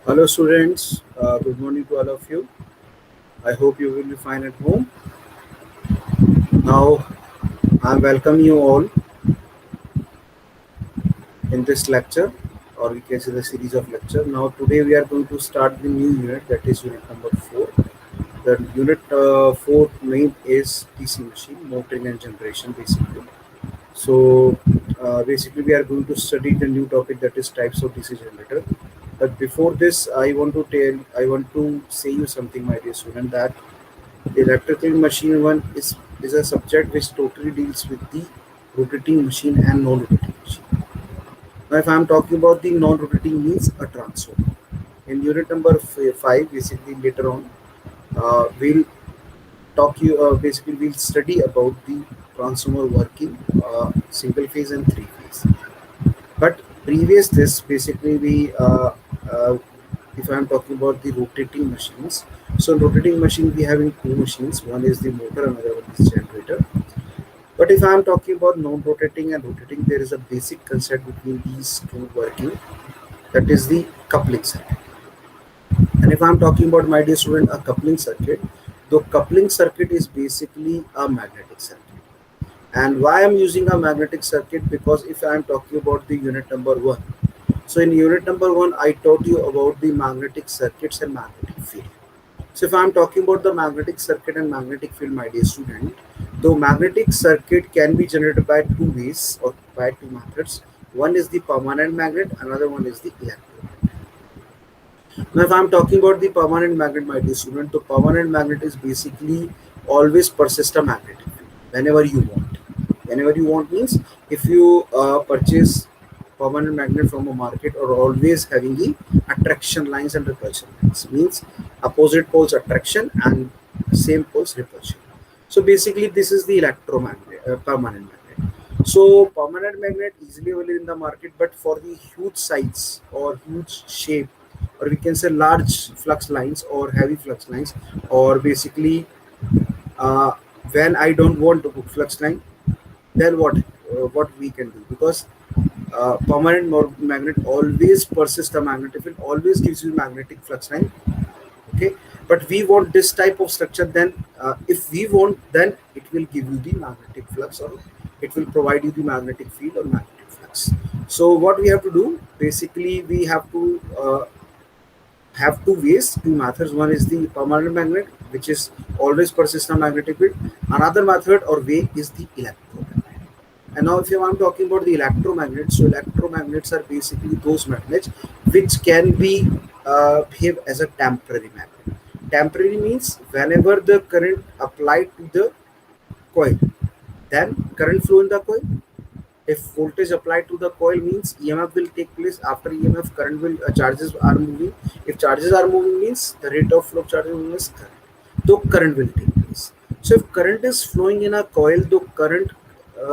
Hello, students. Good morning to all of you. I hope you will be fine at home. Now, I welcome you all in this lecture, or we can say the series of lecture. Now, today we are going to start the new unit, that is unit number 4. The unit 4 name is DC machine, motoring and generation, basically. So, basically, we are going to study the new topic, that is types of DC generator. But before this, I want to say you something, my dear student, that the electrical machine is a subject which totally deals with the rotating machine and non-rotating machine. Now, if I am talking about the non-rotating means a transformer. In unit number 5, basically later on, we'll basically we'll study about the transformer working, single phase and three phase. But previous this, basically uh, if I am talking about the rotating machines, so rotating machine we having two machines. One is the motor, another one is generator. But if I am talking about non-rotating and rotating, there is a basic concept between these two working. That is the coupling circuit. And if I am talking about, my dear student, a coupling circuit, the coupling circuit is basically a magnetic circuit. And why I'm using a magnetic circuit? Because if I am talking about the unit number 1, so in unit number 1, I taught you about the magnetic circuits and magnetic field. So if I'm talking about the magnetic circuit and magnetic field, my dear student, the magnetic circuit can be generated by two ways or by two methods. One is the permanent magnet, another one is the electromagnet. Now, if I'm talking about the permanent magnet, my dear student, the permanent magnet is basically always persist a magnetic field whenever you want. Whenever you want means if you purchase permanent magnet from a market, or always having the attraction lines and repulsion lines, means opposite poles attraction and same poles repulsion. So basically this is the electromagnet, permanent magnet. So permanent magnet easily available in the market, but for the huge size or huge shape, or we can say large flux lines or heavy flux lines, or basically uh, when I don't want to put flux line, then what we can do, because permanent magnet always persists the magnetic field, always gives you magnetic flux line. Okay, but we want this type of structure, then if we want, then it will give you the magnetic flux, or it will provide you the magnetic field or magnetic flux. So what we have to do, basically we have two ways, two methods. One is the permanent magnet, which is always persistent magnetic field. Another method or way is the electromagnet. And now, if I'm talking about the electromagnet, so electromagnets are basically those magnets which can be behave as a temporary magnet. Temporary means whenever the current applied to the coil, then current flow in the coil. If voltage applied to the coil means EMF will take place. After EMF, current will charges are moving. If charges are moving means the rate of flow of charges is current. So current will take place. So if current is flowing in a coil, the current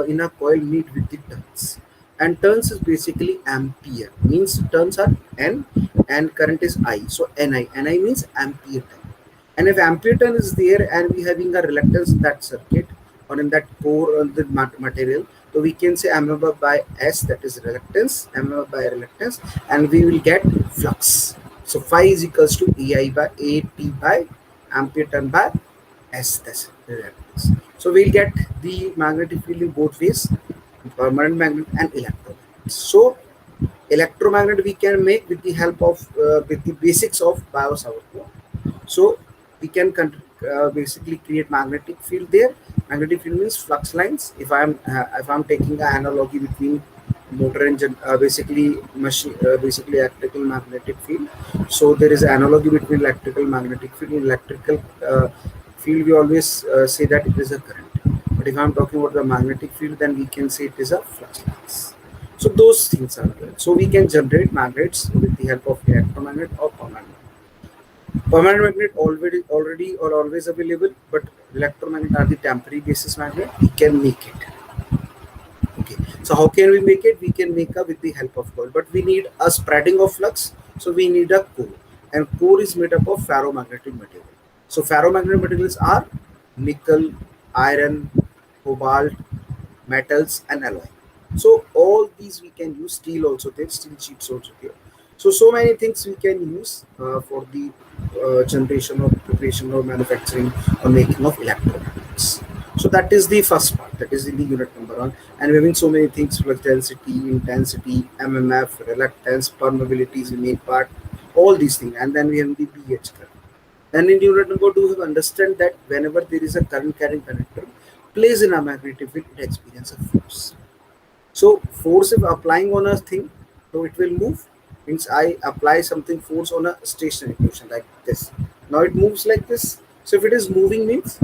in a coil meet with the turns. And turns is basically ampere. Means turns are N and current is I. So Ni. Ni means ampere turn. And if ampere turn is there and we having a reluctance in that circuit or in that core of the material, so we can say mmf by S, that is reluctance, mmf by reluctance, and we will get flux. So phi is equals to EI by AT by ampere turn by S, that's reluctance. So we'll get the magnetic field in both ways, permanent magnet and electromagnet. So electromagnet we can make with the help of with the basics of Biot-Savart law. So we can basically create magnetic field there. Magnetic field means flux lines. If I'm taking an analogy between motor engine, basically machine, basically electrical magnetic field. So there is an analogy between electrical magnetic field. In electrical field, we always say that it is a current. But if I'm talking about the magnetic field, then we can say it is a flux lines. So those things are there. So we can generate magnets with the help of electromagnet or permanent. Permanent magnet already or always available, but electromagnet are the temporary basis magnet. We can make it. Okay. So how can we make it? We can make it with the help of coil, but we need a spreading of flux. So we need a core, and core is made up of ferromagnetic material. So ferromagnetic materials are nickel, iron, cobalt, metals, and alloy. So all these we can use. Steel also there, steel sheets also here. So many things we can use for the generation or preparation or manufacturing or making of electromagnets. So that is the first part. That is in the unit number one. And we're having so many things: flux density, intensity, MMF, reluctance, permeability is the main part. All these things, and then we have the BH curve. And in unit number two, we have understand that whenever there is a current carrying conductor placed in a magnetic field, it experiences a force. So force if applying on a thing, so it will move. Means I apply something force on a stationary motion like this. Now it moves like this. So if it is moving means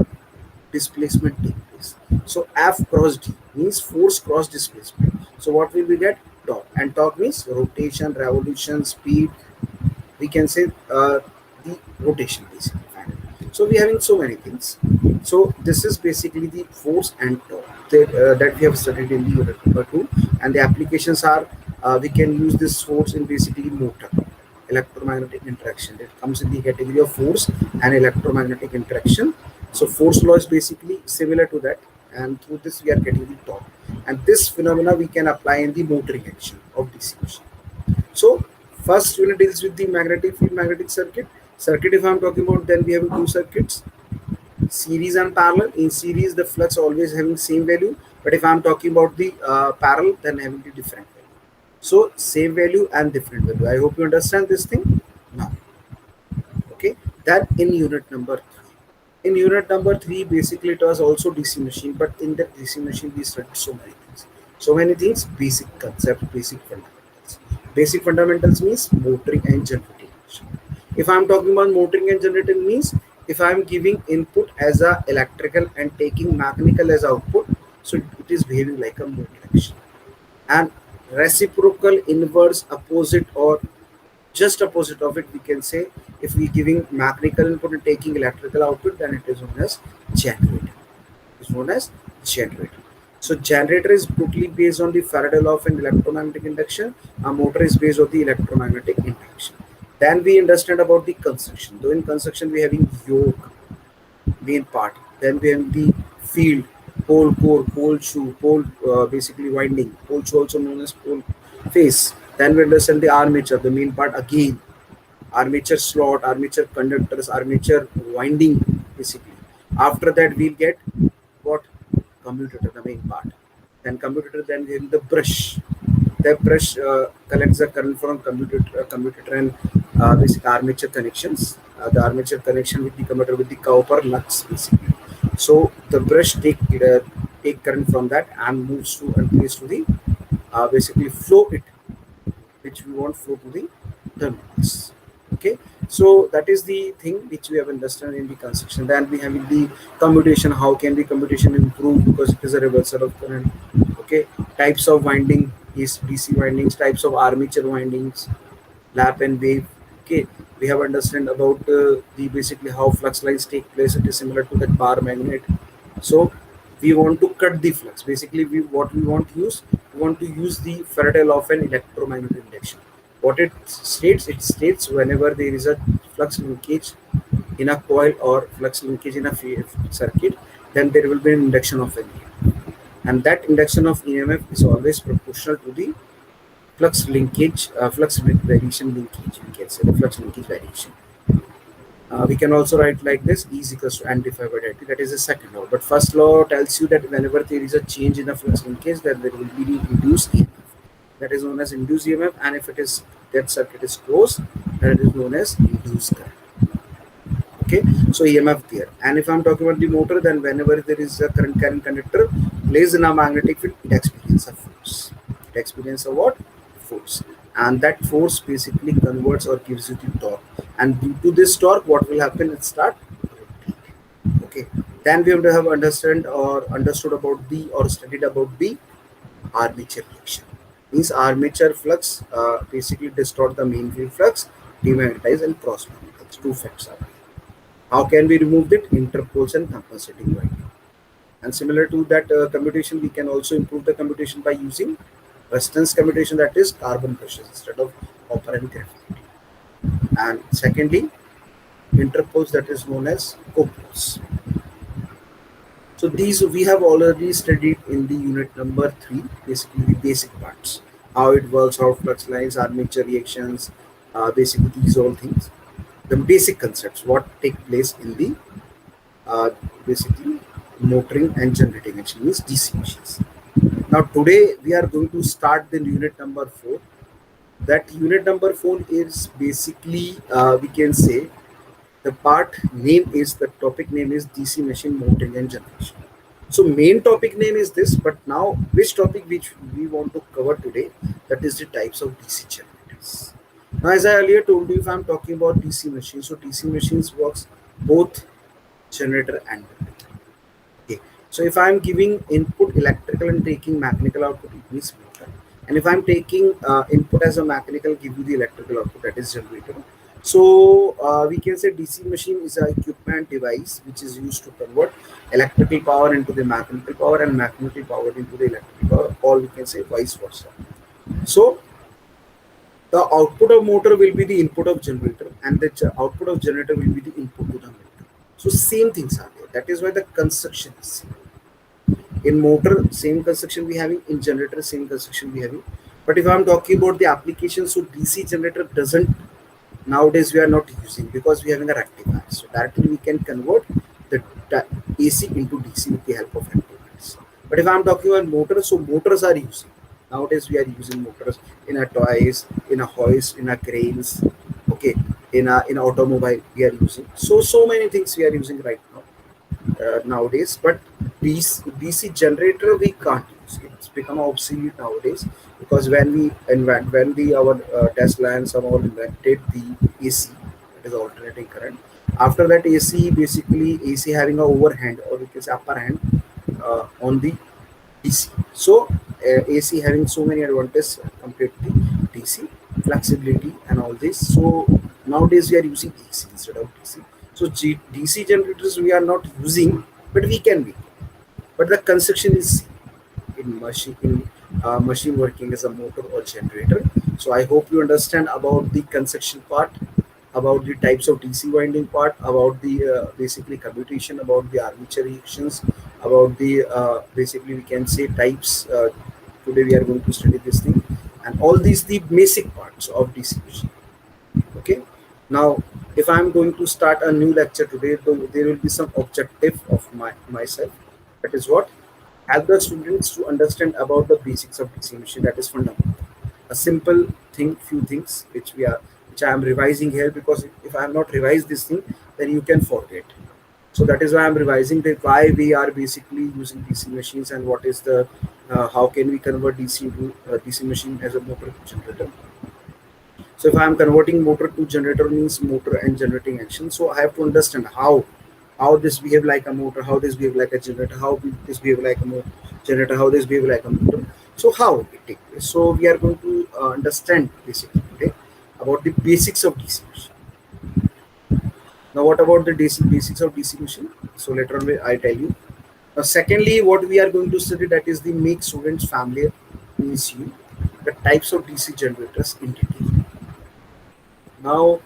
displacement take place. So F cross D means force cross displacement. So what will we get? Torque. And torque means rotation, revolution, speed. We can say the rotation basically. So we are having so many things. So this is basically the force and torque that we have studied in the unit number two, and the applications are we can use this force in basically motor, electromagnetic interaction. It comes in the category of force and electromagnetic interaction. So force law is basically similar to that, and through this we are getting the torque. And this phenomena we can apply in the motoring action of DC machine. So first unit deals with the magnetic field, magnetic circuit. Circuit, if I'm talking about, then we have two circuits, series and parallel. In series, the flux always having same value, but if I'm talking about the parallel, then having the different value. So same value and different value. I hope you understand this thing now. Okay, that in unit number three. In unit number three, basically it was also DC machine, but in the DC machine we studied so many things. So many things, basic concepts, basic fundamentals. Basic fundamentals means motoring and generating. If I'm talking about motoring and generating means if I'm giving input as a electrical and taking mechanical as output, so it is behaving like a motor action. And reciprocal, inverse, opposite, or just opposite of it, we can say if we giving mechanical input and taking electrical output, then it is known as generator. It's known as generator. So generator is totally based on the Faraday law of an electromagnetic induction. A motor is based on the electromagnetic induction. Then we understand about the construction. Though in construction we having yoke, main part. Then we have the field, pole core, pole shoe, pole basically winding, pole shoe also known as pole face. Then we understand the armature, the main part again. Armature slot, armature conductors, armature winding basically. After that we'll get what? Commutator, the main part. Then commutator, then we have the brush. The brush collects the current from commutator and basic armature connections. The armature connection with the commutator with the copper lux basically. So the brush take current from that and moves to and place to the basically flow it, which we want flow to the terminals. Okay, so that is the thing which we have understood in the construction. Then we have in the commutation. How can the commutation improve because it is a reversal of current? Okay, types of winding is DC windings, types of armature windings, lap and wave. Okay, we have understand about the basically how flux lines take place. It is similar to that bar magnet. So we want to cut the flux. Basically, what we want to use, we want to use the Faraday law of an electromagnetic induction. What it states whenever there is a flux linkage in a coil or flux linkage in a circuit, then there will be an induction of EMF, and that induction of EMF is always proportional to the flux linkage, flux variation linkage. We can say the flux linkage variation. We can also write like this: E is equals to N by dt. That is the second law. But first law tells you that whenever there is a change in the flux linkage, then there will be the induced EMF. That is known as induced EMF, and if it is that circuit is closed, then it is known as induced current. Okay, so EMF there. And if I'm talking about the motor, then whenever there is a current carrying conductor placed in a magnetic field, it experiences a force. It experiences a what? Force. And that force basically converts or gives you the torque. And due to this torque, what will happen? It start rotating. Okay. Then we have to have understood about the or studied about the armature reaction. Means armature flux basically distort the main field flux, demagnetize and cross magnetize. Two facts are there. How can we remove it? Interpoles and compensating winding. And similar to that commutation, we can also improve the commutation by using resistance commutation, that is carbon brushes instead of copper and graphite. And secondly, interpoles, that is known as copoles. So these we have already studied in the unit number 3, basically the basic parts. How it works, how flux lines, armature reactions, basically these all things, the basic concepts what take place in the uh, basically motoring and generating action means DC machines. Now today we are going to start the unit number 4. That unit number 4 is basically we can say the part name is, the topic name is DC machine motoring and generation. So main topic name is this, but now which topic which we want to cover today, that is the types of DC generators. Now as I earlier told you, if I'm talking about DC machines, so DC machines works both generator and motor. Okay. So if I'm giving input electrical and taking mechanical output, it means motor. And if I'm taking input as a mechanical, give you the electrical output, that is generator. So we can say DC machine is a equipment device which is used to convert electrical power into the mechanical power and mechanical power into the electrical power, or we can say vice versa. So the output of motor will be the input of generator, and the output of generator will be the input to the motor. So same things are there. That is why the construction is same. In motor, same construction we having. In generator, same construction we having. But if I'm talking about the application, so DC generator doesn't, nowadays we are not using, because we are having a rectifier. So directly we can convert the AC into DC with the help of rectifiers. But if I'm talking about motors, so motors are using. Nowadays we are using motors in a toys, in a hoist, in a cranes, okay, in a automobile we are using. So many things we are using right now nowadays. But DC generator we can't use. It's become obsolete nowadays, because when the our Tesla and some all invented the AC, that is alternating current. After that, AC having a overhand, or we can say upper hand on the DC. So AC having so many advantages compared to the DC, flexibility and all this. So nowadays we are using AC instead of DC. So DC generators we are not using, but we can be. But the construction is in machine working as a motor or generator. So I hope you understand about the construction part, about the types of DC winding part, about the basically commutation, about the armature reactions, about the basically we can say types. Today we are going to study this thing, and all these the basic parts of DC machine. Okay. Now, if I am going to start a new lecture today, there will be some objective of myself. That is what, help the students to understand about the basics of DC machine. That is fundamental. A simple thing, few things which I am revising here, because if I am not revised this thing, then you can forget. So that is why I am revising that why we are basically using DC machines, and what is the how can we convert DC into DC machine as a motor generator. So if I am converting motor to generator, means motor and generating action. So I have to understand how this behave like a motor, how this behave like a generator, how this behave like a generator, how this behave like a motor. So how it take place. So we are going to understand basically today about the basics of DC machine. Now what about the basics of DC machine? So later on I tell you. Now secondly, what we are going to study, that is the make students familiar, means you, the types of DC generators in detail. Now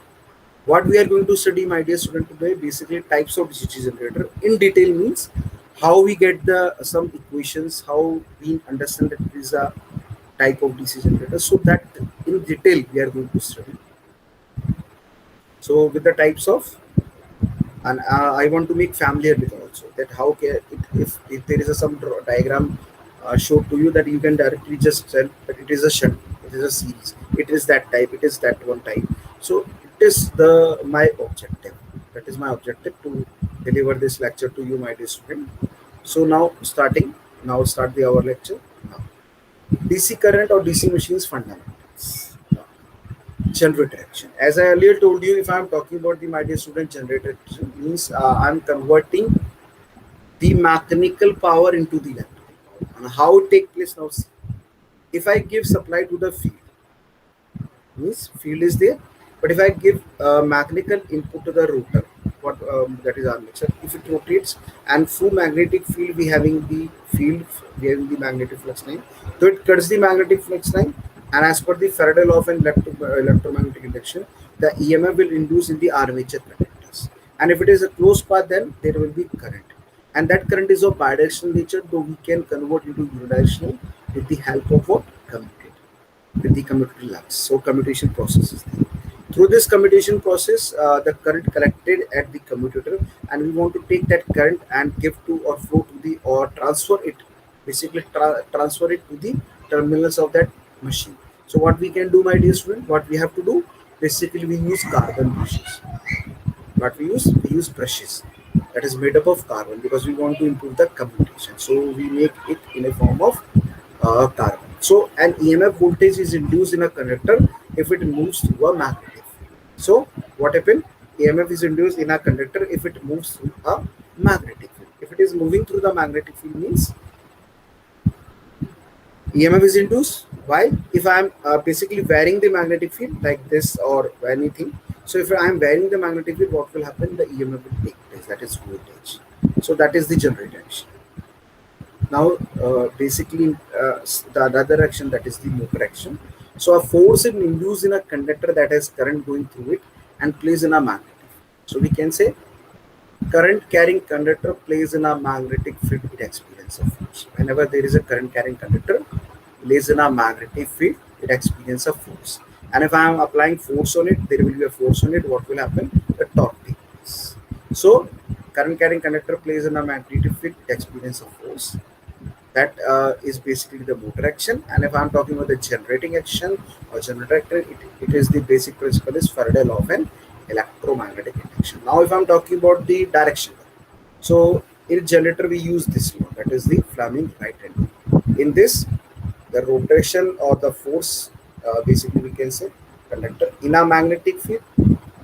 what we are going to study, my dear student, today, basically types of DC generator in detail, means how we get the some equations, how we understand that it is a type of DC generator. So that in detail we are going to study. So with the types of, and I want to make familiar with also that how can if there is some diagram showed to you, that you can directly just tell that it is a shunt, it is a series, it is that type, it is that one type. So it is my objective. That is my objective, to deliver this lecture to you, my dear student. So now start our lecture. Now, DC current or DC machines fundamentals. Now, generator action. As I earlier told you, if I am talking about the, my dear student, generator action means I am converting the mechanical power into the electrical power. And how it take place now? See, if I give supply to the field, means field is there, but if I give mechanical input to the rotor, what that is armature, if it rotates, and through magnetic field we having the field, we having the magnetic flux line, so it cuts the magnetic flux line, and as per the Faraday law of electromagnetic induction, the EMF will induce in the armature conductors, and if it is a closed path, then there will be current, and that current is of bidirectional nature, though we can convert into unidirectional with the help of what, commutator, with the commutator lux. So commutation process is there. Through this commutation process, the current collected at the commutator, and we want to take that current and give to or flow to the or transfer it, basically transfer it to the terminals of that machine. So what we can do, my dear student, what we have to do, basically we use carbon brushes. What we use brushes that is made up of carbon because we want to improve the commutation. So we make it in a form of carbon. So an EMF voltage is induced in a conductor if it moves through a magnetic field. So what happened? EMF is induced in a conductor if it moves through a magnetic field. If it is moving through the magnetic field means EMF is induced. Why? If I am basically varying the magnetic field like this or anything, so if I am varying the magnetic field, what will happen? The EMF will take place. That is voltage. So that is the generator action. Now, basically, the other action, that is the motor action. So a force is induced in a conductor that has current going through it and plays in a magnetic field. So we can say current carrying conductor plays in a magnetic field, it experiences a force. Whenever there is a current carrying conductor plays in a magnetic field, it experiences a force. And if I am applying force on it, there will be a force on it. What will happen? The torque takes place. So current carrying conductor plays in a magnetic field, it experiences a force. That is basically the motor action. And if I'm talking about the generating action or generator, it is the basic principle is Faraday law of an electromagnetic induction. Now if I'm talking about the direction, so in generator we use this law, that is the Fleming right hand rule. In this, the rotation or the force, basically we can say conductor in a magnetic field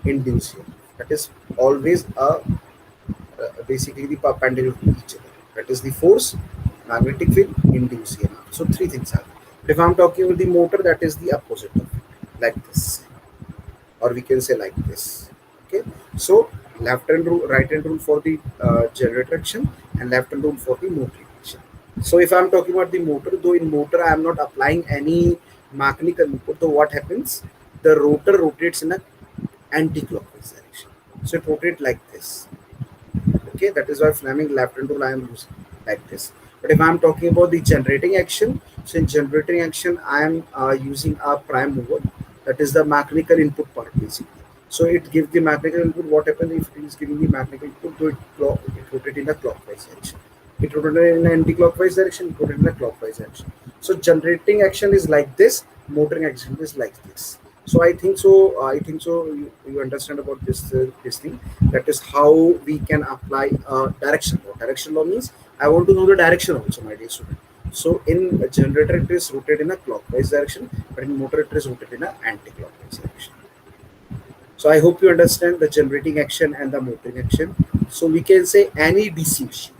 induced here, that is always basically the perpendicular to each other, that is the force, magnetic field, induced EMF. So three things are. If I'm talking about the motor, that is the opposite of it, like this, or we can say like this. Okay, so left hand rule, right hand rule for the generator action, and left hand rule for the motor action. So if I'm talking about the motor, though in motor I am not applying any mechanical input, so what happens? The rotor rotates in a anti-clockwise direction. So it rotates like this. Okay, that is why Fleming left hand rule I am using like this. But if I am talking about the generating action, so in generating action I am using a prime mover, that is the mechanical input part basically. So it gives the mechanical input. What happens if it is giving the mechanical input? So it rotates in a clockwise direction. It rotates in an anti-clockwise direction. It rotates in a clockwise direction. So generating action is like this. Motoring action is like this. So I think so. You understand about this thing. That is how we can apply direction law. Direction law means I want to know the direction also, my dear student. So in a generator it is rotated in a clockwise direction, but in motor it is rotated in an anti-clockwise direction. So I hope you understand the generating action and the motoring action. So we can say any DC machine.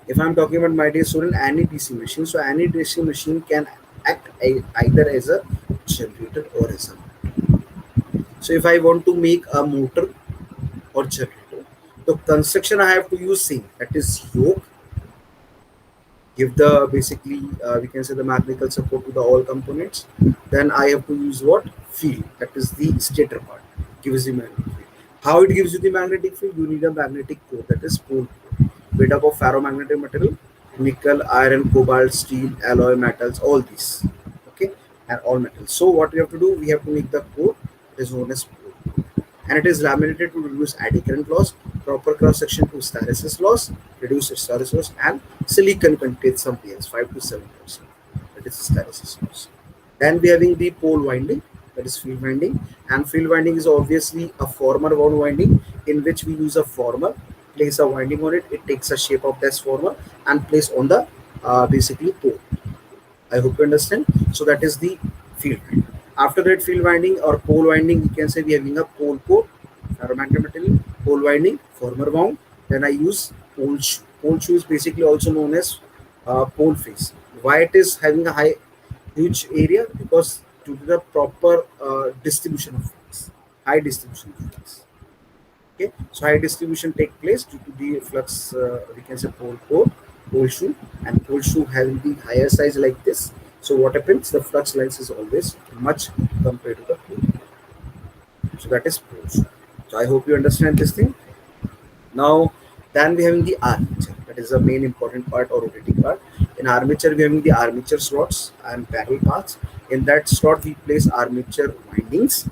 If I'm talking about, my dear student, any DC machine, so any DC machine can act either as a generator or as a motor. So if I want to make a motor or generator, the construction I have to use same, that is yoke, give the basically we can say the mechanical support to the all components. Then I have to use what? Field, that is the stator part, gives the magnetic field. How it gives you the magnetic field? You need a magnetic core, that is pole core, made up of ferromagnetic material, nickel, iron, cobalt, steel, alloy metals, all these. Okay, and all metals. So what we have to do? We have to make the core, that is known as pole core, and it is laminated to reduce eddy current loss, proper cross section to hysteresis loss, reduce hysteresis loss, and silicon contains some pairs 5 to 7%. That is hysteresis loss. Then we having the pole winding, that is field winding, and field winding is obviously a former wound winding in which we use a former, place a winding on it, it takes a shape of this former and place on the basically pole. I hope you understand. So that is the field winding. After that field winding or pole winding, you can say we are having a pole core, ferromagnetic material, pole winding, former wound. Then I use pole shoe. Pole shoe is basically also known as pole face. Why it is having a huge area? Because due to the proper distribution of flux, high distribution of flux. Okay, so high distribution take place due to the flux. We can say pole core, pole shoe, and pole shoe having the higher size like this. So what happens? The flux lines is always much compared to the pole. So that is pole shoe. So I hope you understand this thing. Now, then we having the armature. That is the main important part or rotating part. In armature, we having the armature slots and parallel paths. In that slot, we place armature windings.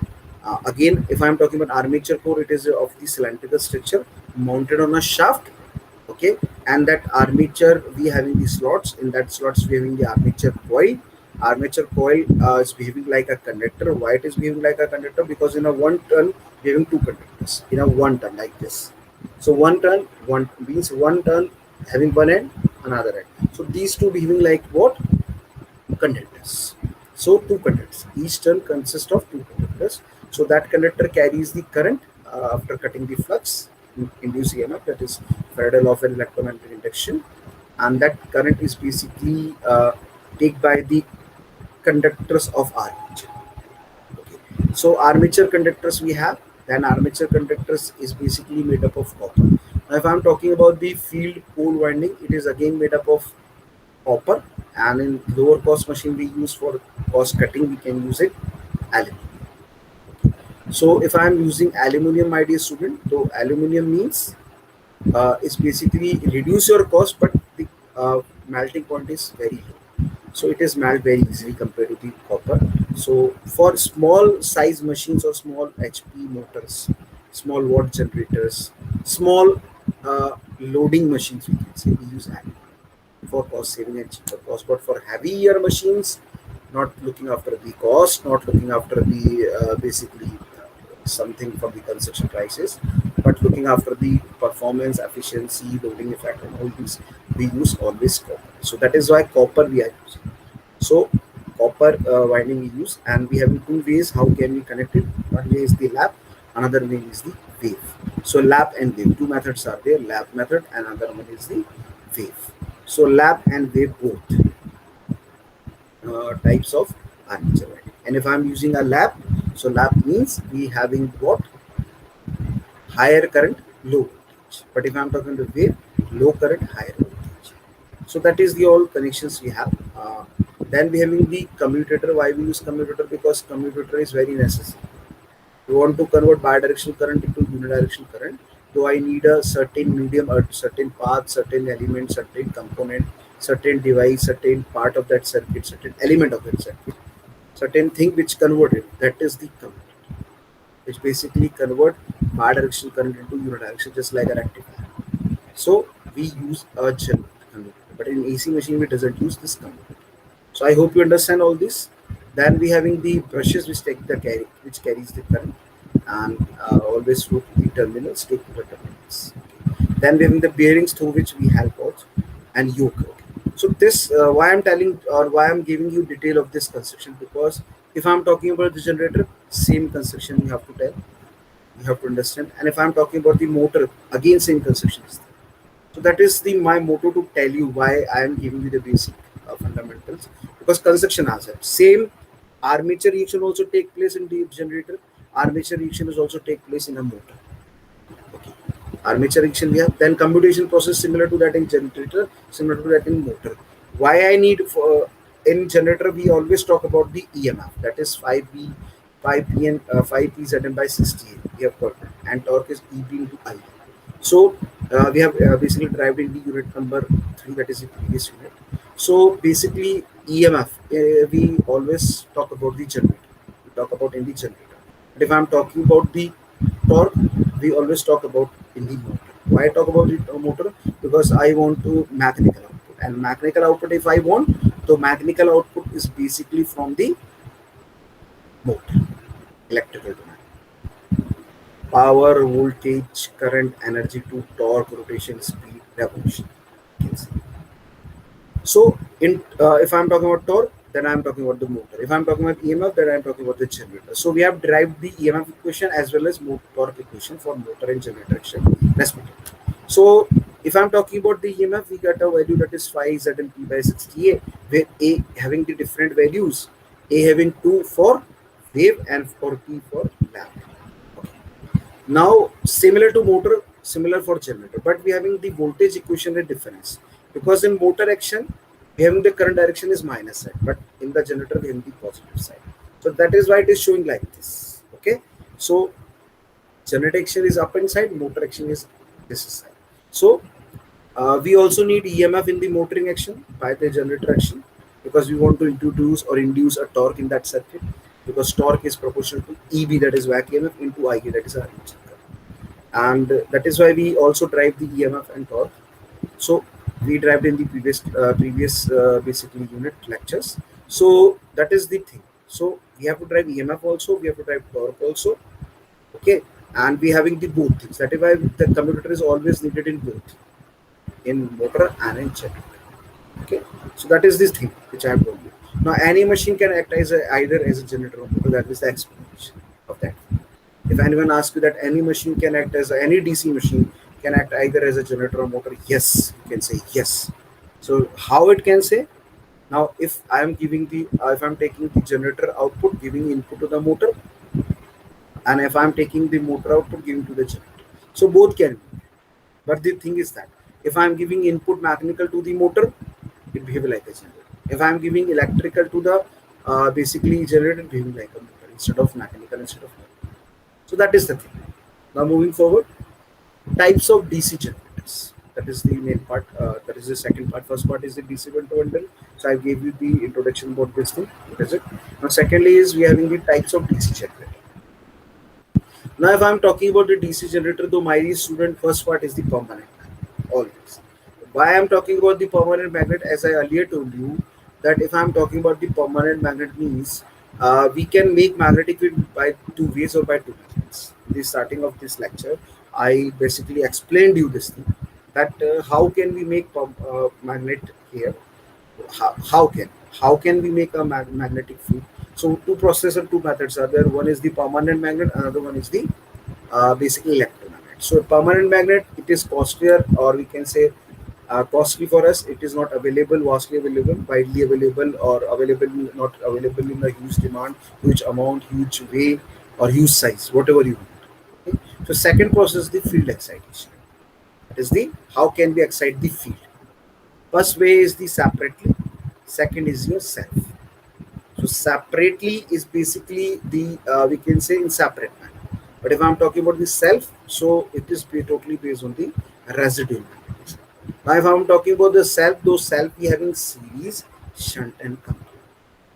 Again, if I'm talking about armature core, it is of the cylindrical structure mounted on a shaft. Okay, and that armature we having the slots. In that slots we having the armature coil. Armature coil is behaving like a conductor. Why it is behaving like a conductor? Because in a one turn we having two conductors in a one turn like this. So one turn, one means one turn having one end, another end. So these two behaving like what? Conductors. So two conductors. Each turn consists of two conductors. So that conductor carries the current after cutting the flux, induced EMF, that is Faraday law of electromagnetic induction, and that current is basically taken by the conductors of armature. Okay. So armature conductors we have. Then armature conductors is basically made up of copper. Now, if I'm talking about the field pole winding, it is again made up of copper, and in lower cost machine we use for cost cutting, we can use it aluminum. So if I am using aluminum, my dear student, so aluminum means it's basically reduce your cost, but the melting point is very low. So it is melt very easily compared to the copper. So for small size machines or small HP motors, small watt generators, small loading machines, we can say we use aluminum for cost saving and cheaper cost. But for heavier machines, not looking after the cost, not looking after the basically something from the construction prices, but looking after the performance, efficiency, loading effect, and all these, we use always copper. So that is why copper we are using. So copper winding we use, and we have two ways how can we connect it. One way is the lap, another way is the wave. So lap and wave, two methods are there, lap method and another one is the wave. So lap and wave both types of armature winding. And if I'm using a lap, so lap means we having what? Higher current, low voltage. But if I'm talking the wave, low current, higher voltage. So that is the all connections we have. Then we having the commutator. Why we use commutator? Because commutator is very necessary. We want to convert bidirectional current into unidirectional current. So I need a certain medium, a certain path, certain element, certain component, certain device, certain part of that circuit, certain element of that circuit, certain thing which converted. That is the commutator, which basically convert bidirectional current into unidirectional, just like a rectifier. So we use a general commutator, but in AC machine we doesn't use this commutator. So I hope you understand all this. Then we having the brushes which take the carry, which carries the current, and always look the terminals, take to the terminals. Okay. Then we having the bearings through which we help out, and yoke. Okay. So this why I'm telling or why I'm giving you detail of this construction, because if I'm talking about the generator, same construction you have to tell, you have to understand. And if I'm talking about the motor, again same construction is there. So that is the my motto to tell you why I am giving you the basic fundamentals, because construction has it. Same armature reaction also take place in the generator. Armature reaction is also take place in a motor. Okay. Armature reaction we have. Then computation process similar to that in generator, similar to that in motor. Why I need for in generator we always talk about the EMF, that is 5V, 5P and 5P Zn by 68. We have got that. And torque is EP into I. So we have basically derived in the unit number 3, that is the previous unit. So basically EMF, we always talk about the generator. We talk about in the generator. But if I'm talking about the torque, we always talk about in the motor. Why I talk about the motor? Because I want to mechanical output, and mechanical output if I want, so mechanical output is basically from the motor, electrical demand. Power, voltage, current, energy to torque, rotation, speed, revolution. So, in if I'm talking about torque, then I'm talking about the motor. If I'm talking about EMF, then I'm talking about the generator. So we have derived the EMF equation as well as torque equation for motor and generator action respectively. So if I'm talking about the EMF, we get a value that is 5 Z and P by 68, where A having the different values, A having 2 for wave and for P for lap. Now, similar to motor, similar for generator, but we having the voltage equation a difference, because in motor action, we having the current direction is minus side, but in the generator we have the positive side. So that is why it is showing like this. Okay, so generator action is up inside, motor action is this side. So we also need EMF in the motoring action by the generator action, because we want to introduce or induce a torque in that circuit. because torque is proportional to EB, that is back EMF, into Ia, that is armature current. And that is why we also drive the EMF and torque. So we derived in the previous basically unit lectures. So that is the thing. So we have to drive EMF also, we have to drive torque also, okay, and we having the both things. That is why the commutator is always needed in both, in motor and in generator. Okay, so that is this thing which I have told you. Now any machine can act as either as a generator or motor. That is the explanation of that. If anyone asks you that any machine can act as any DC machine can act either as a generator or motor, yes, you can say yes. So how it can say? Now if I am giving the if I'm taking the generator output, giving input to the motor, and if I'm taking the motor output, giving to the generator, so both can be. But the thing is that if I'm giving input mechanical to the motor, it behave like a generator. If I'm giving electrical to the basically generator, it behave like a motor instead of mechanical, instead of motor. So that is the thing. Now moving forward, types of DC generators. That is the main part. That is the second part. First part is the DC bundle. So I gave you the introduction about this thing. What is it? Now secondly is we are having the types of DC generator. Now if I'm talking about the DC generator, though my student, first part is the permanent magnet. Always. Why I'm talking about the permanent magnet? As I earlier told you, that if I'm talking about the permanent magnet means we can make magnetic field by two ways or by two methods. In the starting of this lecture, I basically explained you this thing, that how can we make magnet here? How can we make a magnetic field? So two process or two methods are there. One is the permanent magnet, another one is the basically electromagnet. So permanent magnet, it is costlier, or we can say costly for us. It is not available, vastly available, widely available, or available not available in a huge demand, huge amount, huge way, or huge size, whatever you want. Okay? So second process is the field excitation. That is the how can we excite the field. First way is the separately. Second is your self. So separately is basically the we can say in separate manner. But if I'm talking about the self, so it is totally based on the residual magnetism. Now if I'm talking about the self, those self we having series, shunt, and commutator.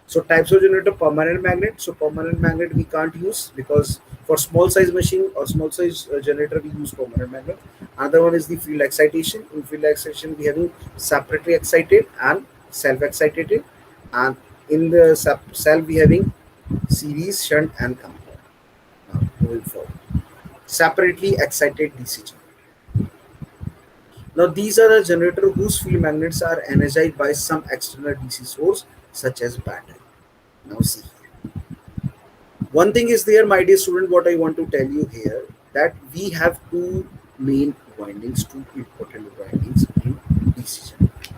So types of generator: permanent magnet. So permanent magnet we can't use because for small size machine or small size generator we use permanent magnet. Another one is the field excitation. In field excitation we having separately excited and self excited, and in the self we having series, shunt, and commutator. Now moving forward, separately excited DC generator. Now these are the generator whose field magnets are energized by some external DC source such as battery. Now see here. One thing is there, my dear student, what I want to tell you here, that we have two main windings, two important windings in DC generator.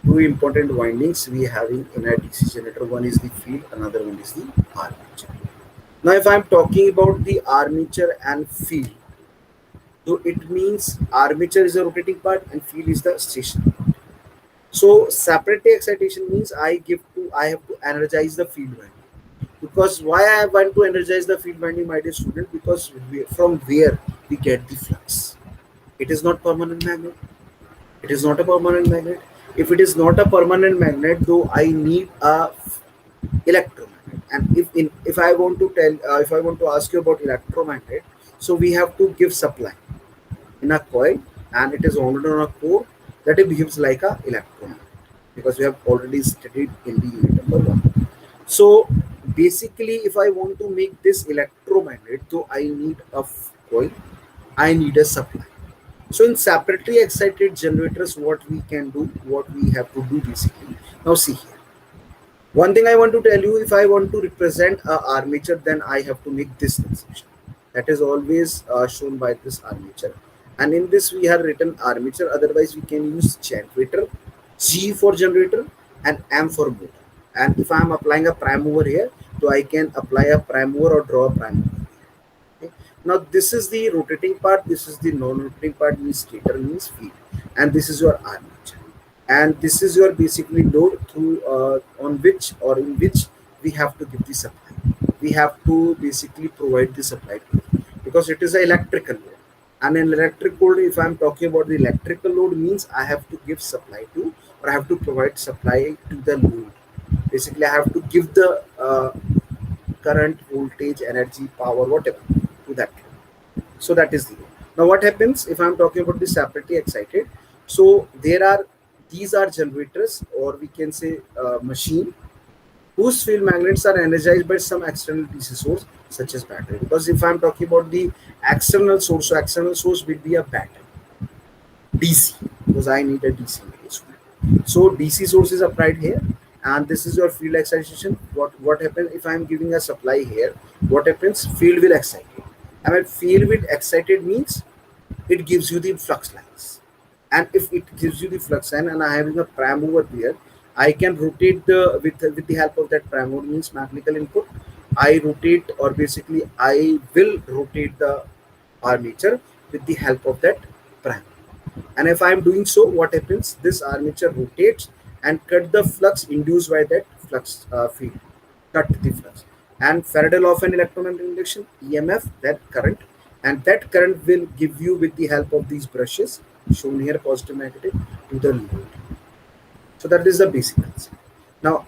Two important windings we having in a DC generator. One is the field, another one is the armature. Now if I am talking about the armature and field, so it means armature is a rotating part and field is the stationary part. So separately excitation means I have to energize the field winding. Because why I want to energize the field winding, my dear student? Because from where we get the flux. It is not permanent magnet. It is not a permanent magnet. If it is not a permanent magnet, though I need a electromagnet. And if I want to if I want to ask you about electromagnet, so we have to give supply in a coil, and it is wound on a core that it behaves like a electromagnet, because we have already studied in the unit number 1. So basically, if I want to make this electromagnet, so I need a coil, I need a supply. So in separately excited generators, what we can do, what we have to do basically. Now see here. One thing I want to tell you, if I want to represent a armature, then I have to make this conception. That is always shown by this armature. And in this we have written armature, otherwise we can use generator, G for generator and M for motor. And if I am applying a prime mover here, so I can apply a prime mover or draw a prime mover. Okay. Now this is the rotating part, this is the non-rotating part, means stator, means field, and this is your armature. And this is your basically load through on which or in which we have to give the supply. We have to basically provide the supply to it, because it is an electrical load. And an electric load, if I am talking about the electrical load, means I have to give supply to, or I have to provide supply to the load. Basically, I have to give the current, voltage, energy, power, whatever to that. So that is the. Now what happens if I'm talking about the separately excited? So there are, these are generators, or we can say machine, whose field magnets are energized by some external DC source such as battery. Because if I'm talking about the external source, so external source will be a battery, DC, because I need a DC in case. So DC source is applied here, and this is your field excitation. What happens if I'm giving a supply here? What happens? Field will excite. I mean, field will excited means it gives you the flux lines, and if it gives you the flux line, and I having a pram over there, I can rotate the with the help of that pram over, means mechanical input. I rotate, or basically I will rotate the armature with the help of that pram. And if I am doing so, what happens? This armature rotates and cut the flux induced by that flux field. Cut the flux. And Faraday law of an electromagnetic induction, EMF, that current, and that current will give you, with the help of these brushes shown here, positive, negative, to the load. So that is the basic concept. Now,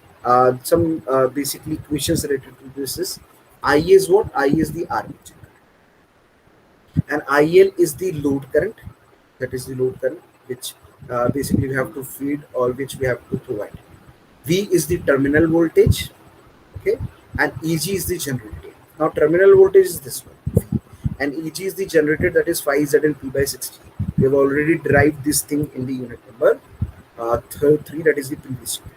some basically equations related to this is I is what? I is the armature, and IL is the load current. That is the load current which basically we have to feed, or which we have to provide. V is the terminal voltage, okay, and EG is the generator. Now terminal voltage is this one, and EG is the generator, that is 5 P by 60. We have already derived this thing in the unit number 3, that is the previous unit.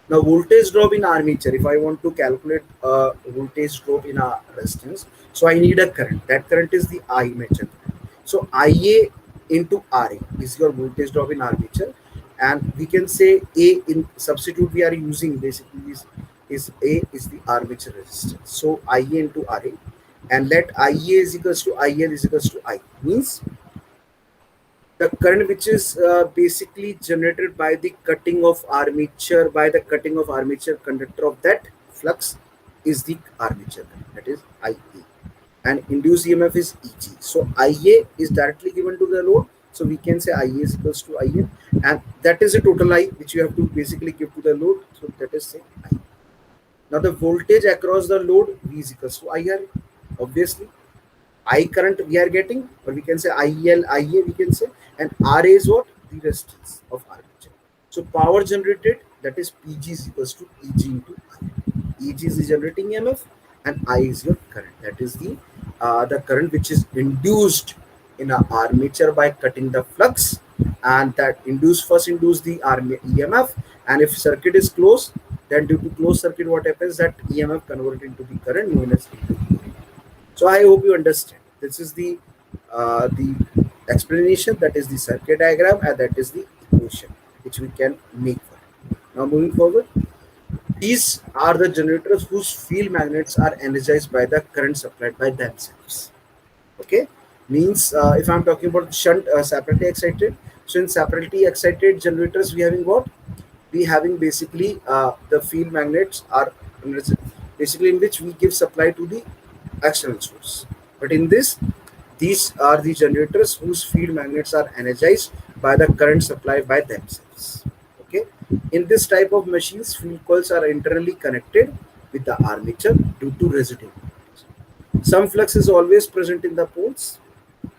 Now voltage drop in armature, if I want to calculate voltage drop in a resistance, so I need a current. That current is the armature current. So IA into RA is your voltage drop in armature, and we can say A in substitute we are using basically is A is the armature resistance. So IA into RA, and let IA is equals to IL is equals to I, means the current which is basically generated by the cutting of armature, by the cutting of armature conductor of that flux, is the armature current, that is IA, and induced EMF is EG. So IA is directly given to the load, so we can say IA is equals to IN, and that is a total I which you have to basically give to the load, so that is say I. Now the voltage across the load, V is equals to IR, obviously. I current we are getting, or we can say IL, IA we can say, and RA is what? The resistance of armature. So power generated, that is PG is equals to EG into I. EG is the generating EMF, and I is your current. That is the current which is induced in a armature by cutting the flux, and that first induce the EMF, and if circuit is closed, then due to closed circuit, what happens? That EMF converted into the current known as induced. So I hope you understand. This is the explanation, that is the circuit diagram, and that is the equation which we can make for it. Now moving forward, these are the generators whose field magnets are energized by the current supplied by themselves. Okay, means if I'm talking about shunt separately excited, so in separately excited generators we having what? We having basically the field magnets are basically in which we give supply to the external source. But in this, these are the generators whose field magnets are energized by the current supplied by themselves. Okay, in this type of machines, field coils are internally connected with the armature due to residual. Some flux is always present in the poles.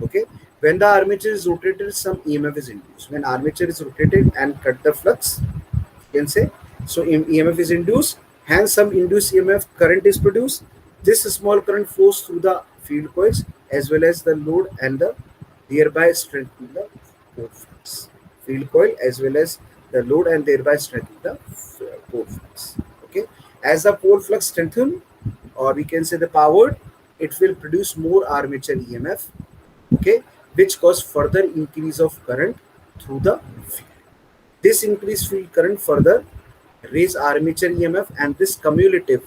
Okay, when the armature is rotated, some EMF is induced. When armature is rotated and cut the flux, you can say, so EMF is induced, hence some induced EMF current is produced. This small current flows through the field coils as well as the load, and the thereby strengthen the pole flux. Field coil as well as the load, and thereby strengthen the pole flux. Okay, as the pole flux strengthen, or we can say the powered, it will produce more armature EMF. Okay, which cause further increase of current through the field. This increased field current further raise armature EMF, and this cumulative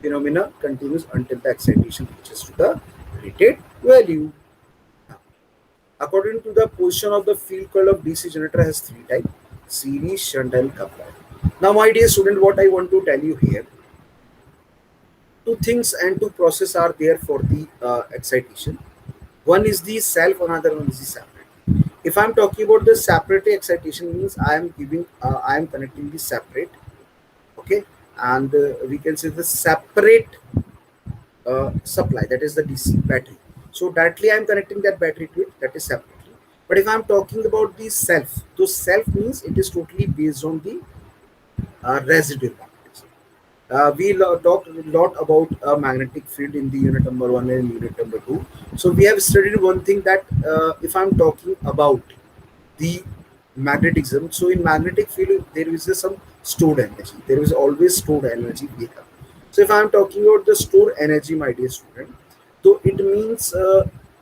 phenomena continues until the excitation reaches to the rated value. According to the position of the field coil of DC generator has 3 types: series, shunt, and coupled. Now, my dear student, what I want to tell you here, two things and two process are there for the excitation. One is the self, another one is the separate. If I'm talking about the separate excitation, means I am connecting the separate, okay, and we can say the separate supply, that is the DC battery. So directly I'm connecting that battery to it, that is separately. But if I'm talking about the self, so self means it is totally based on the residual magnetism. We talked a lot about magnetic field in the unit number 1 and unit number 2. So we have studied one thing, that if I'm talking about the magnetism, so in magnetic field there is some stored energy, there is always stored energy we have. So if I'm talking about the stored energy, my dear student, so it means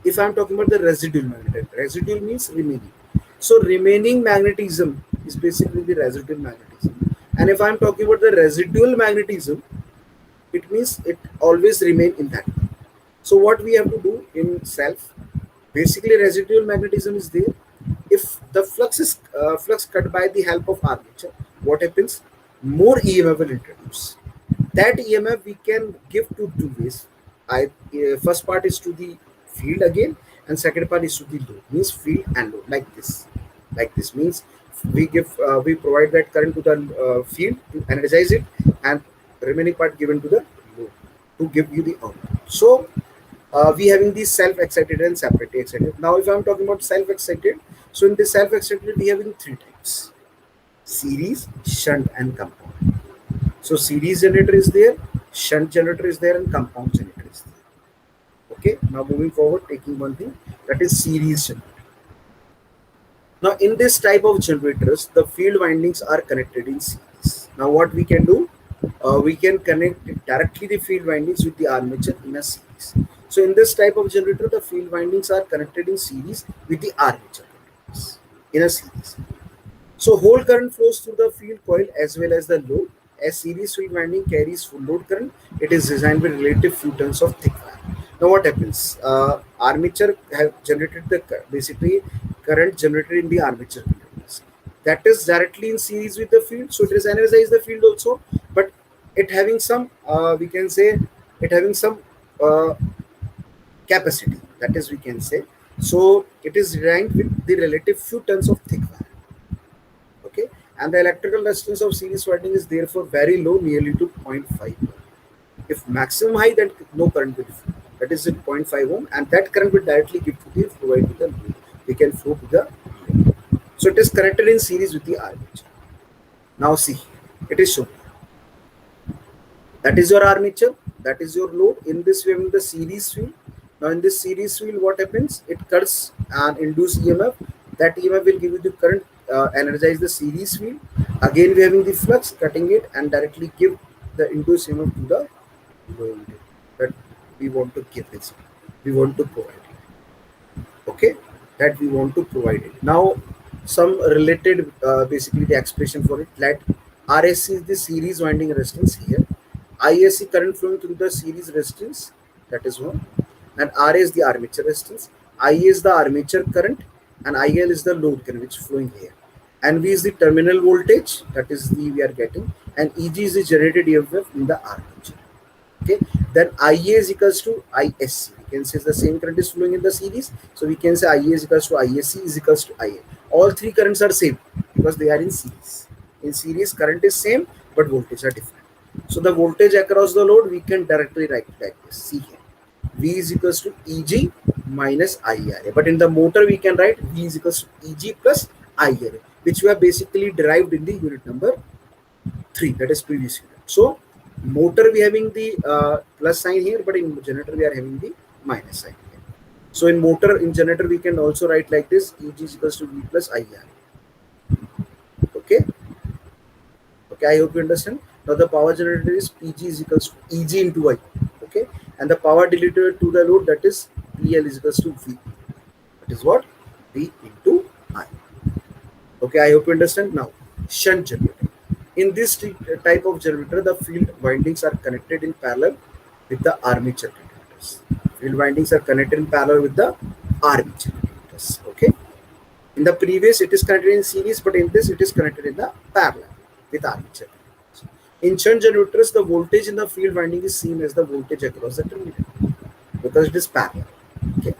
if I'm talking about the residual magnetism, residual means remaining. So remaining magnetism is basically the residual magnetism. And if I'm talking about the residual magnetism, it means it always remain in that. So what we have to do in self, basically residual magnetism is there. If the flux cut by the help of armature, what happens? More EMF will introduce. That EMF we can give to two ways. First part is to the field again, and second part is to the load. Means field and load, like this. Like this means we provide that current to the field to energize it, and remaining part given to the load to give you the output. So we having the self-excited and separately excited. Now, if I'm talking about self-excited, so in the self-excited we having three types: series, shunt, and compound. So series generator is there, shunt generator is there, and compound generator is there. Okay. Now moving forward, taking one thing, that is series generator. Now in this type of generators, the field windings are connected in series. Now what we can do, we can connect directly the field windings with the armature in a series. So in this type of generator, the field windings are connected in series with the armature in a series. So whole current flows through the field coil as well as the load. As series field winding carries full load current, it is designed with relative few turns of thick wire. Now what happens? Armature have generated the basically current generated in the armature. That is directly in series with the field, so it is energize the field also, but it having some we can say it having some capacity, that is we can say. So it is designed with the relative few turns of thick wire. Okay, and the electrical resistance of series winding is therefore very low, nearly to 0.5. If maximum high, then no current will flow. That is at 0.5 ohm, and that current will directly give to the provide to the load. We can flow to the load. So it is connected in series with the armature. Now see, it is shown. That is your armature, that is your load. In this we have the series field. Now in this series field, what happens? It cuts and induce EMF. That EMF will give you the current, energize the series field. Again we having the flux, cutting it and directly give the induced EMF to the load that we want to give this. We want to provide it. Okay, that we want to provide it. Now some related basically the expression for it, that RSC is the series winding resistance here. ISC current flowing through the series resistance, that is one, and RA is the armature resistance, IA is the armature current, and IL is the load current which is flowing here. NV is the terminal voltage, that is the we are getting, and EG is the generated EMF in the armature. Okay, then IA is equals to ISC. We can say the same current is flowing in the series, so we can say IA is equals to ISC is equals to IA. All three currents are same because they are in series. In series, current is same, but voltage are different. So the voltage across the load we can directly write like this. See here, V is equals to EG minus IRA. But in the motor we can write V is equals to EG plus IRA, which we have basically derived in the unit number 3, that is previous unit. So motor we having the plus sign here, but in generator we are having the minus sign here. So in motor, in generator we can also write like this: EG is equals to V plus IRA. Okay. Okay, I hope you understand. Now the power generator is PG is equals to EG into I. Okay, and the power delivered to the load, that is PL is equals to V. That is what? V into I. Okay, I hope you understand. Now shunt generator. In this type of generator, the field windings are connected in parallel with the armature generators. Field windings are connected in parallel with the armature generators. Okay. In the previous, it is connected in series, but in this, it is connected in the parallel with armature. In shunt generators, the voltage in the field winding is same as the voltage across the terminal because it is parallel. Okay.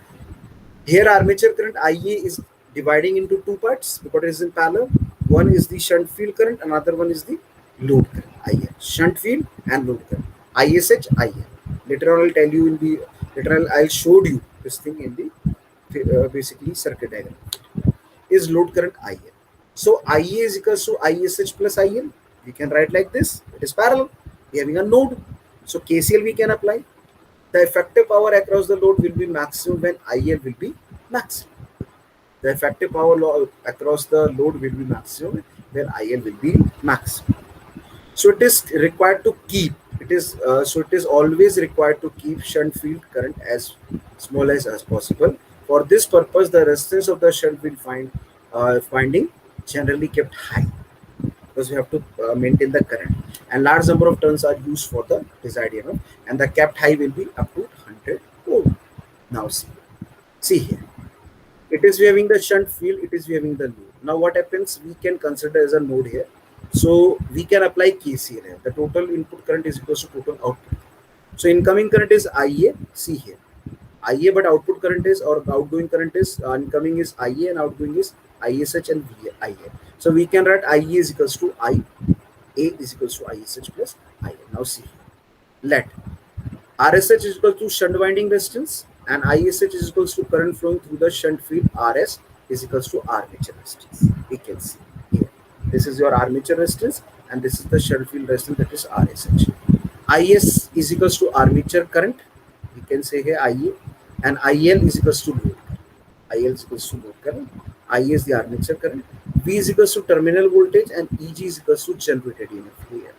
Here, armature current IA is dividing into two parts because it is in parallel. One is the shunt field current, another one is the load current. IA, shunt field and load current. ISH, IA. Later on I'll tell you in the later on I'll show you this thing in the basically circuit diagram. Is load current IL. So IA is equals to ISH plus IL. We can write like this. It is parallel. We are having a node. So KCL we can apply. The effective power across the load will be maximum when IL will be maximum. The effective power across the load will be maximum when IL will be maximum. So it is required to keep. It is always required to keep shunt field current as small as possible. For this purpose, the resistance of the shunt field finding generally kept high because we have to maintain the current, and large number of turns are used for the desired EMF, and the kept high will be up to 100 ohm. Now see here. It is having the shunt field, it is having the load. Now what happens, we can consider as a node here. So we can apply KCL here. The total input current is equal to total output. So incoming current is IA, see here. IA, but output current is, or outgoing current is, incoming is IA and outgoing is ISH and IA. So we can write IA is equals to I, A is equals to ISH plus IA. Now see here. Let RSH is equal to shunt winding resistance and ISH is equals to current flowing through the shunt field RS is equals to armature resistance. We can see here. This is your armature resistance and this is the shunt field resistance, that is RSH. IS is equals to armature current. We can say here IA, and IL is equals to load current. IL is equals to load current. IA is the armature current. V is equals to terminal voltage and EG is equals to generated EMF here.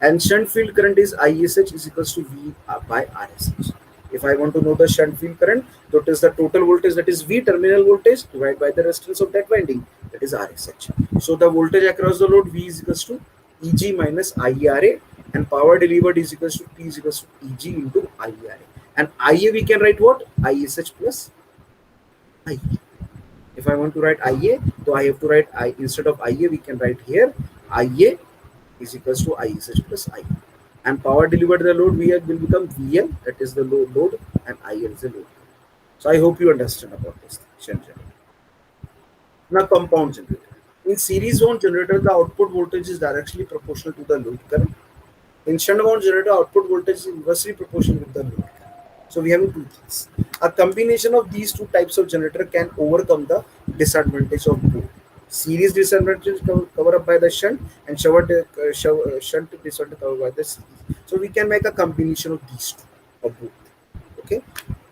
And shunt field current is ISH is equals to V by RSH. If I want to know the shunt field current, that is the total voltage, that is V terminal voltage divided by the resistance of that winding, that is RSH. So the voltage across the load V is equals to EG minus IRA, and power delivered is equals to P is equals to EG into IRA. And IA we can write what? ISH plus IA. If I want to write IA, so I have to write I instead of IA, we can write here IA is equals to ISH plus IA. And power delivered to the load will become VL, that is the load, and IL is the load. So I hope you understand about this shunt generator. Now compound generator. In series wound generator, the output voltage is directly proportional to the load current. In shunt wound generator, output voltage is inversely proportional with the load current. So we have two things. A combination of these two types of generator can overcome the disadvantage of both. Series disadvantage covered up by the shunt, and shunt disadvantage covered by the series. So we can make a combination of these two, of both. Okay.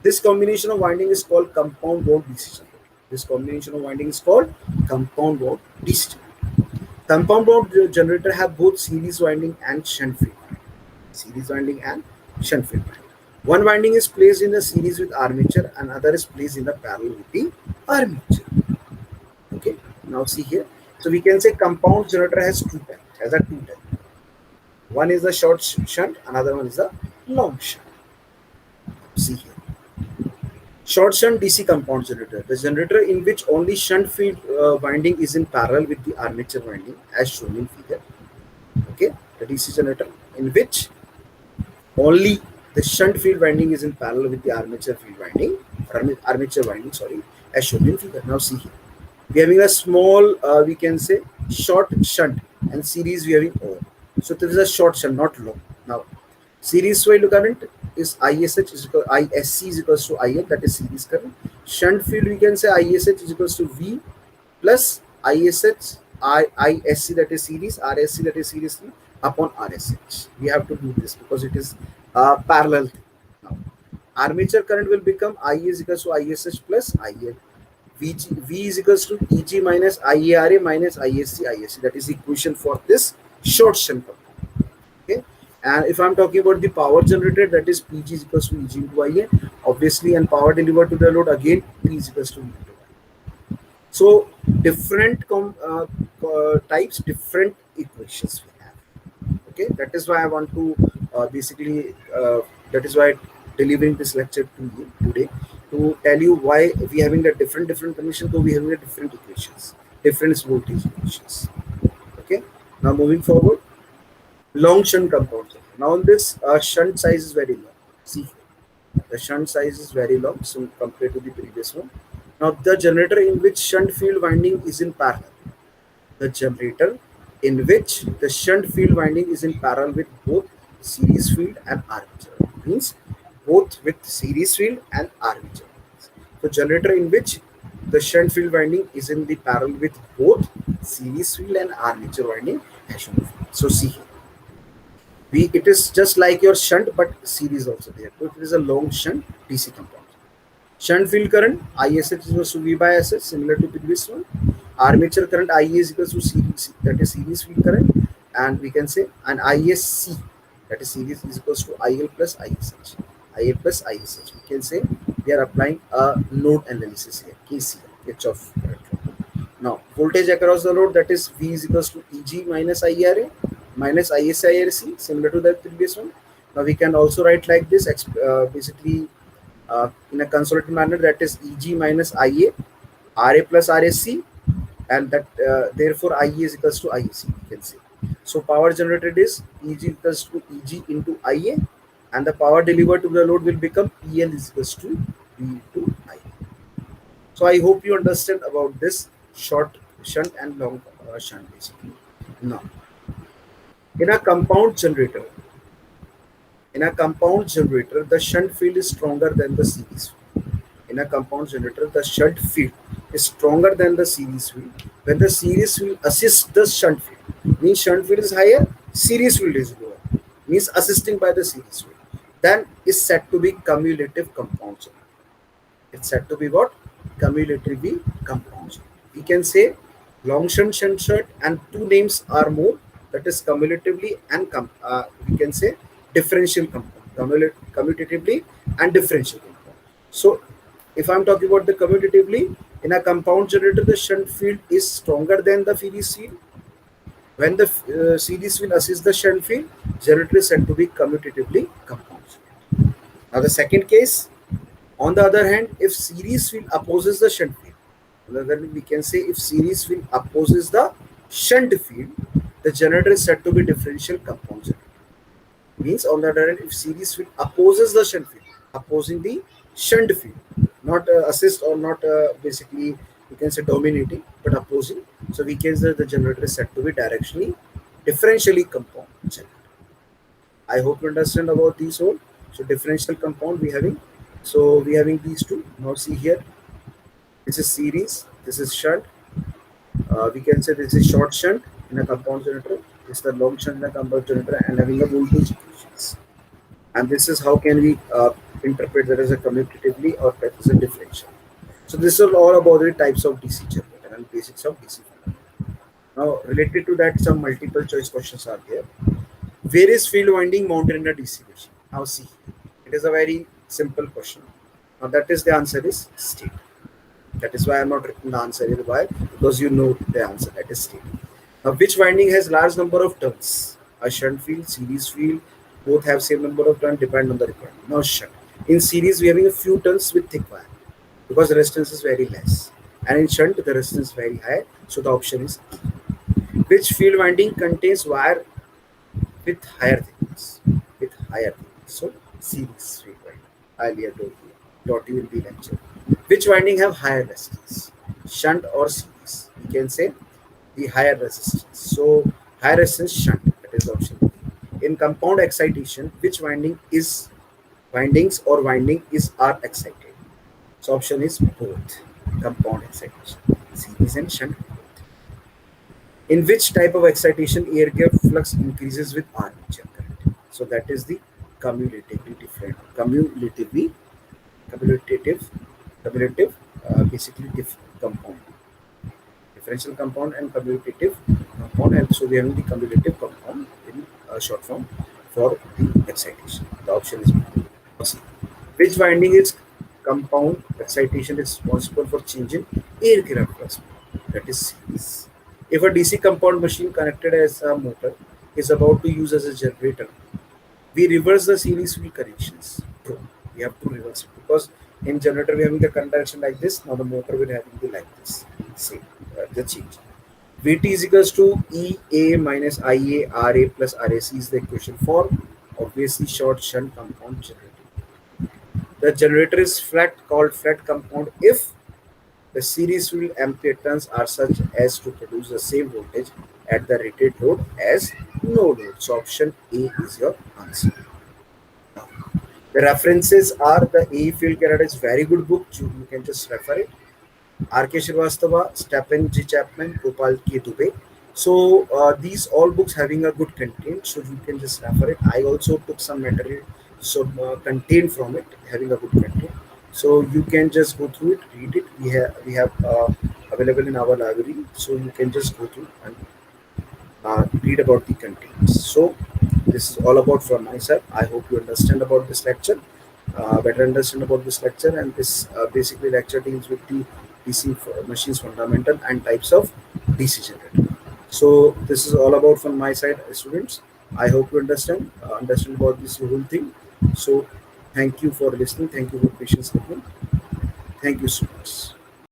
This combination of winding is called compound wound DC generator. This combination of winding is called compound wound DC generator. Compound wound generator have both series winding and shunt field. Series winding and shunt field. One winding is placed in a series with armature, and other is placed in a parallel with the armature. Okay. Now see here. So we can say compound generator has two types. One is the short shunt, another one is the long shunt. See here. Short shunt DC compound generator. The generator in which only shunt field winding is in parallel with the armature winding, as shown in figure. Okay. The DC generator in which only the shunt field winding is in parallel with the armature field winding, armature winding, sorry, as shown in figure. Now see here. We are having a small, we can say short shunt, and series we are having all. So there is a short shunt, not long. Now, series field current is ISH is equal ISC is equals to IL, that is series current. Shunt field we can say ISH is equals to V plus ISH ISC, that is series, RSC, that is series upon RSH. We have to do this because it is parallel. Now, armature current will become I is equals to ISH plus IL. V is equals to EG minus IARA minus ISC. That is the equation for this short shunt compound. Okay. And if I'm talking about the power generated, that is PG is equals to EG into IA. Obviously, and power delivered to the load, again P is equals to V into I. So different types, different equations we have. Okay. That is why I want to that is why delivering this lecture to you today, to tell you why we having the different conditions, so we having the different equations, different voltage equations. Okay. Now moving forward, long shunt compound. Now in this shunt size is very long. See, the shunt size is very long, so compared to the previous one. Now the generator in which shunt field winding is in parallel. The generator in which the shunt field winding is in parallel with both series field and armature. Means both with series field and armature. So generator in which the shunt field winding is in the parallel with both series field and armature winding as shown. So see here, it is just like your shunt but series also there. So it is a long shunt DC compound. Shunt field current ISH is equals to V by SH, similar to previous one. Armature current IA is equals to series, that is series field current, and we can say an ISC, that is series, is equals to IL plus ISH. IL plus ISH. We can say we are applying a node analysis here, KCL, Kirchhoff current law. Now voltage across the load, that is V is equals to EG minus IRA minus ISIRC, similar to that previous one. Now we can also write like this, basically in a consolidated manner, that is EG minus IA, RA plus RSC, and that therefore IA is equals to IEC, you can say. So power generated is EG equals to EG into IA, and the power delivered to the load will become PL is equals to V to IA. So I hope you understand about this short shunt and long shunt basically. Now, in a compound generator, the shunt field is stronger than the series field. In a compound generator, the shunt field is stronger than the series field. When the series field assists the shunt field, means shunt field is higher, series field is lower, means assisting by the series field, then is said to be cumulative compound generator. It's said to be what? Cumulatively compound. We can say long shunt, and two names are more, that is cumulatively and we can say differential compound, commutatively and differential compound. So if I'm talking about the commutatively, in a compound generator, the shunt field is stronger than the series field. When the series field assists the shunt field, generator is said to be commutatively compound. Now the second case, on the other hand, if series field opposes the shunt field, then we can say if series field opposes the shunt field, the generator is said to be differential compound generator. Means on the other hand, if series field opposes the shunt field, opposing the shunt field, not assist or not basically we can say dominating, but opposing. So we can say the generator is said to be directionally differentially compound generator. I hope you understand about these all. So differential compound we having. So we having these two. Now see here. This is series. This is shunt. We can say this is short shunt in a compound generator. This is the long shunt in a compound generator, and having a voltage equations. And this is how can we interpret that as a commutatively or that as a differential. So this is all about the types of DC generator and basics of DC generator. Now related to that, some multiple choice questions are there. Where is field winding mounted in a DC machine? Now see, it is a very simple question. Now that is the answer is state. That is why I'm not written the answer here. Why? Because you know the answer, that is state. Now which winding has large number of turns? A shunt field, series field, both have same number of turns, depend on the requirement. Now shunt. In series, we are having a few turns with thick wire because the resistance is very less. And in shunt, the resistance is very high. So the option is E. Which field winding contains wire with higher thickness? With higher thickness. So series field winding. Earlier told you. Taught you in the lecture. Which winding have higher resistance? Shunt or series? We can say the higher resistance. So higher resistance shunt. That is the option B. In compound excitation, which windings are excited? So option is both. Compound excitation, series and shunt. In which type of excitation air gap flux increases with armature current? So that is the cumulatively different, cumulative, basically compound, differential compound and cumulative compound, and so we have the cumulative compound in short form for the excitation. The option is B. Which winding is compound excitation is responsible for changing air gap flux? That is series. If a DC compound machine connected as a motor is about to use as a generator, we reverse the series field connections. True. We have to reverse it because in generator we are having the current direction like this. Now the motor will having the like this. Same, the change. Vt is equals to EA minus IA RA plus RAC is the equation for obviously short shunt compound generator. The generator is called flat compound if the series field ampere turns are such as to produce the same voltage at the rated load as no load. So option A is your answer. Now, References are the A. Phil Carrot is very good book. You can just refer it. R.K. Srivastava, Stephen G. Chapman, Gopal K. Dubey. So these all books having a good content, so you can just refer it. I also took some material, so content from it having a good content. So you can just go through it, read it. We have available in our library, so you can just go through and read about the contents. So this is all about from my side. I hope you understand about this lecture, better understand about this lecture, and this basically lecture deals with the machines fundamental and types of DC generator. So this is all about from my side, students. I hope you understand about this whole thing. So thank you for listening. Thank you for patience with me. Thank you so much.